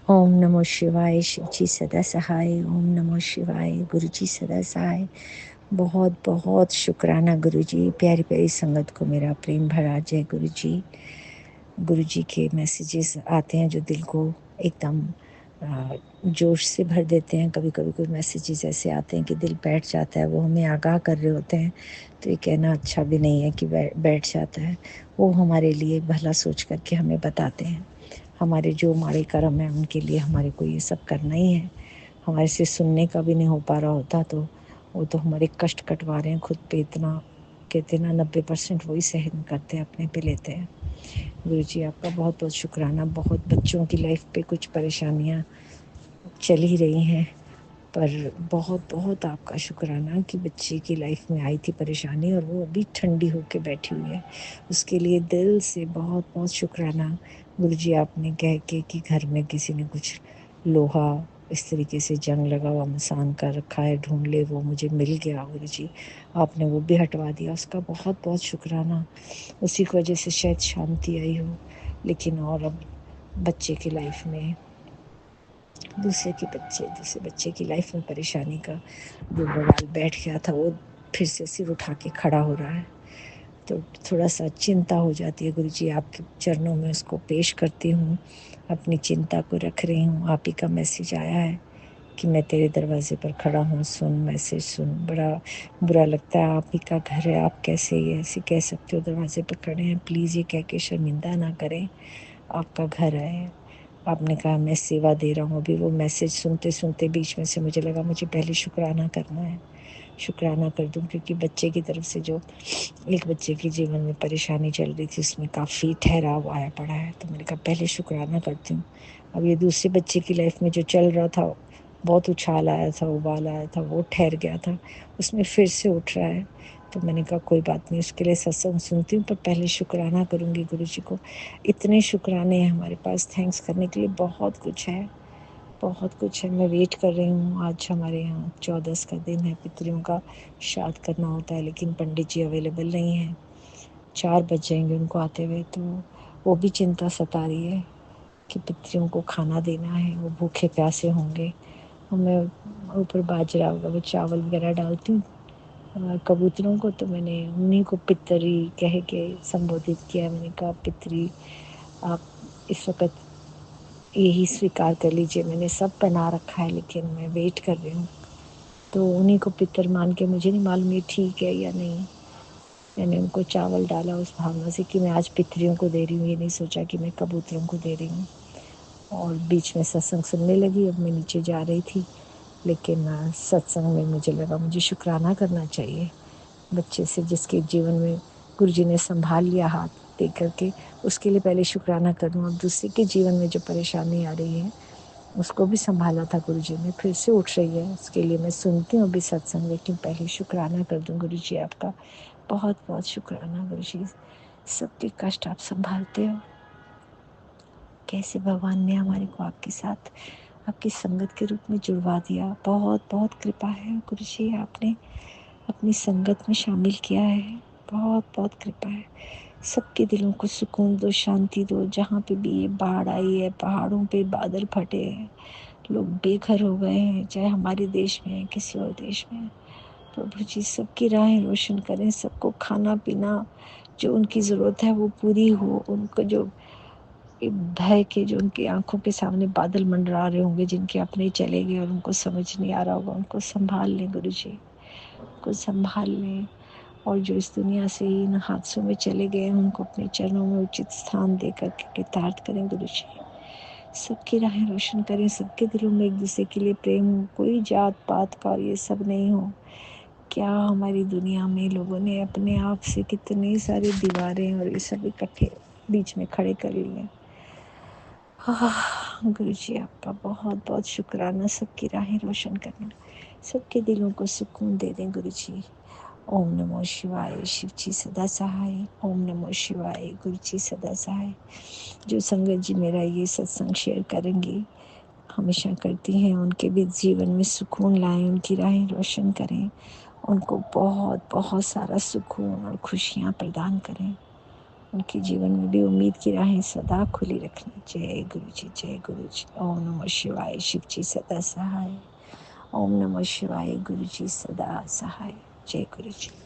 ओम नमो शिवाय। शिव जी सदा सहाय। ओम नमो शिवाय। गुरु जी सदा सहाय। बहुत बहुत शुक्राना गुरु जी। प्यारी प्यारी संगत को मेरा प्रेम भरा जय गुरु जी। गुरु जी के मैसेजेस आते हैं जो दिल को एकदम जोश से भर देते हैं। कभी कभी कुछ मैसेजेस ऐसे आते हैं कि दिल बैठ जाता है। वो हमें आगाह कर रहे होते हैं, तो ये कहना अच्छा भी नहीं है कि बैठ जाता है। वो हमारे लिए भला सोच करके हमें बताते हैं। हमारे जो माड़े कर्म हैं उनके लिए हमारे को ये सब करना ही है। हमारे से सुनने का भी नहीं हो पा रहा होता तो वो तो हमारे कष्ट कटवा रहे हैं खुद पे। इतना कहते ना 90% वही सहन करते हैं, अपने पे लेते हैं। गुरु जी आपका बहुत बहुत शुक्राना। बहुत बच्चों की लाइफ पे कुछ परेशानियाँ चल ही रही हैं, पर बहुत बहुत आपका शुक्राना कि बच्चे की लाइफ में आई थी परेशानी और वो अभी ठंडी होके बैठी हुई है। उसके लिए दिल से बहुत बहुत शुक्राना। गुरु जी आपने कह के कि घर में किसी ने कुछ लोहा इस तरीके से जंग लगा हुआ मसान कर रखा है, ढूंढ ले, वो मुझे मिल गया। गुरु जी आपने वो भी हटवा दिया, उसका बहुत बहुत शुक्राना। उसी की वजह से शायद शांति आई हो। लेकिन और अब बच्चे की लाइफ में दूसरे बच्चे की लाइफ में परेशानी का जो बवाल बैठ गया था वो फिर से सिर उठा के खड़ा हो रहा है। तो थोड़ा सा चिंता हो जाती है। गुरु जी आपके चरणों में उसको पेश करती हूँ, अपनी चिंता को रख रही हूँ। आप ही का मैसेज आया है कि मैं तेरे दरवाजे पर खड़ा हूँ, सुन मैसेज सुन। बड़ा बुरा लगता है, आप ही का घर है, आप कैसे ये ऐसे कह सकते हो दरवाजे पर खड़े हैं। प्लीज़ ये कह के शर्मिंदा ना करें, आपका घर है। आपने कहा मैं सेवा दे रहा हूँ। अभी वो मैसेज सुनते सुनते बीच में से मुझे लगा मुझे पहले शुक्राना करना है। शुक्राना कर दूं, क्योंकि बच्चे की तरफ से जो एक बच्चे के जीवन में परेशानी चल रही थी उसमें काफ़ी ठहराव आया पड़ा है, तो मैंने कहा पहले शुक्राना करती हूँ। अब ये दूसरे बच्चे की लाइफ में जो चल रहा था, बहुत उछाल आया था, उबाल आया था, वो ठहर गया था, उसमें फिर से उठ रहा है। तो मैंने कहा कोई बात नहीं, उसके लिए सत्संग सुनती हूँ, पर पहले शुक्राना करूँगी गुरु जी को। इतने शुक्राने हैं हमारे पास, थैंक्स करने के लिए बहुत कुछ है, बहुत कुछ है। मैं वेट कर रही हूँ। आज हमारे यहाँ 14 का दिन है, पितरियों का श्राद्ध करना होता है, लेकिन पंडित जी अवेलेबल नहीं हैं। 4 बज जाएंगे उनको आते हुए, तो वो भी चिंता सता रही है कि पितरियों को खाना देना है, वो भूखे प्यासे होंगे। और मैं ऊपर बाजरा वगैरह चावल वगैरह डालती हूँ कबूतरों को, तो मैंने उन्हीं को पितरी कह के संबोधित किया। मैंने कहा पितरी आप इस वक्त यही स्वीकार कर लीजिए, मैंने सब बना रखा है लेकिन मैं वेट कर रही हूँ। तो उन्हीं को पितर मान के, मुझे नहीं मालूम ये ठीक है या नहीं, मैंने उनको चावल डाला उस भावना से कि मैं आज पितरियों को दे रही हूँ, ये नहीं सोचा कि मैं कबूतरों को दे रही हूँ। और बीच में सत्संग सुनने लगी। अब मैं नीचे जा रही थी, लेकिन सत्संग में मुझे लगा मुझे शुक्राना करना चाहिए बच्चे से, जिसके जीवन में गुरु जी ने संभाल लिया हाथ दे करके, उसके लिए पहले शुक्राना करूँ। अब दूसरे के जीवन में जो परेशानी आ रही है उसको भी संभाला था गुरु जी ने, फिर से उठ रही है, उसके लिए मैं सुनती हूँ अभी सत्संग, लेकिन पहले शुक्राना कर दूँ गुरु जी आपका। बहुत बहुत शुक्राना गुरु जी, सबके कष्ट आप संभालते हो। कैसे भगवान ने हमारे को आपके साथ आपकी संगत के रूप में जुड़वा दिया। बहुत बहुत कृपा है गुरु जी, आपने अपनी संगत में शामिल किया है। बहुत बहुत कृपा है। सबके दिलों को सुकून दो, शांति दो। जहाँ पे भी ये बाढ़ आई है, पहाड़ों पे बादल फटे हैं, लोग बेघर हो गए हैं, चाहे हमारे देश में है किसी और देश में है, प्रभु जी सबकी राहें रोशन करें। सबको खाना पीना जो उनकी ज़रूरत है वो पूरी हो। उनको जो भय के, जो उनकी आंखों के सामने बादल मंडरा रहे होंगे, जिनके अपने चले गए और उनको समझ नहीं आ रहा होगा, उनको संभाल लें गुरु जी, उनको संभाल लें। और जो इस दुनिया से इन हादसों में चले गए हैं उनको अपने चरणों में उचित स्थान देकर के कृतार्थ करें गुरु जी। सबकी राहें रोशन करें, सबके दिलों में एक दूसरे के लिए प्रेम हो, कोई जात पात का और ये सब नहीं हो। क्या हमारी दुनिया में लोगों ने अपने आप से कितनी सारी दीवारें और ये सब इकट्ठे बीच में खड़े कर लिए। गुरु जी आपका बहुत बहुत शुक्राना, सबकी राहें रोशन करने, सबके दिलों को सुकून दे दें गुरु जी। ओम नमो शिवाय। शिव जी सदा सहाय। ओम नमो शिवाय। गुरु जी सदा सहाय। जो संगत जी मेरा ये सत्संग शेयर करेंगी, हमेशा करती हैं, उनके भी जीवन में सुकून लाएं, उनकी राहें रोशन करें, उनको बहुत बहुत सारा सुकून और खुशियाँ प्रदान करें। उनके जीवन में भी उम्मीद की राहें सदा खुली रखना। जय गुरु जी, जय गुरु जी। ओम नमः शिवाय। शिव जी सदा सहाय। ओम नमः शिवाय। गुरु जी सदा सहाय। जय गुरु जी।